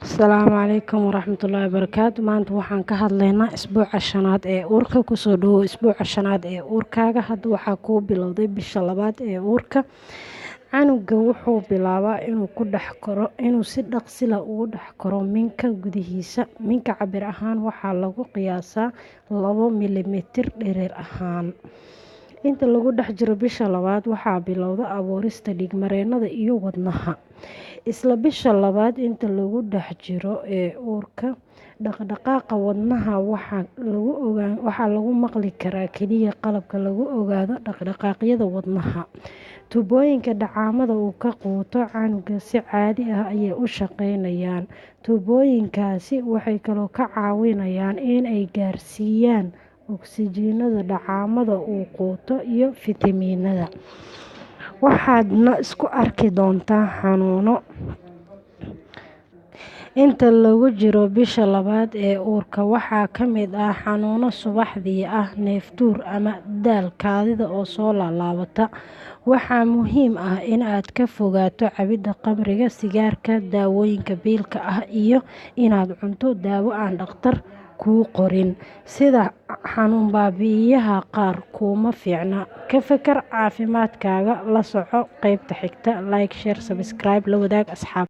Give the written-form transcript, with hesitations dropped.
Asalaamu calaykum waraxmatullaahi wabarakaatu. Maanta waxaan ka hadlaynaa isbuuca shanaad ee uurka. Kusoo dhawow isbuuca shanaad ee uurkaaga. Hadda waxaa kuu bilowday bisha labaad ee uurka. Canuga wuxuu bilaabaa inuu si dhaqsila ugu dhex koro minka gudihiisa. Minka cabir ahaan waxaa lagu qiyaasaa 2 milimitir dherer ahaan. Inta lagu dhex jiro bisha labaad waxaa bilowda abuurista dhiig-mareennada iyo wadnaha. Isla bisha labaad inta lagu dhex jiro ee uurka, dhaqdhaqaaqa wadnaha waxaa lagu maqli karaa kaliya qalabka lagu ogaado dhaqdhaqaaqyada wadnaha. Tuubooyinka dheecaamada uu ka quuto canuga si caadi ah ayay u shaqaynayaan. Tuubooyinkaasi waxay kaloo ka caawinayaan in ay gaarsiiyaan ogsijiinada dheecaamada uu quuto iyo fitamiinada. Waxaadna isku arki doontaa xanuuno inta lagu jiro bisha labaad ee uurka. Waxaa ka mid ah xanuuno subaxdii ah, neef-tuur ama daal kaadida oo soo laalaabata. Waxaa muhiim ah in aad ka fogaato cabidda khamriga, sigaarka, daawooyinka biilka ah iyo inaad cunto daawo aan dhakhtar kuu qorin sida xanuun baabi'iyaha qaar kuma fiicna. Ka fakar caafimaadkaaga. La soco qaybta xigta. Like, share, subscribe, la wadaag asxaabta.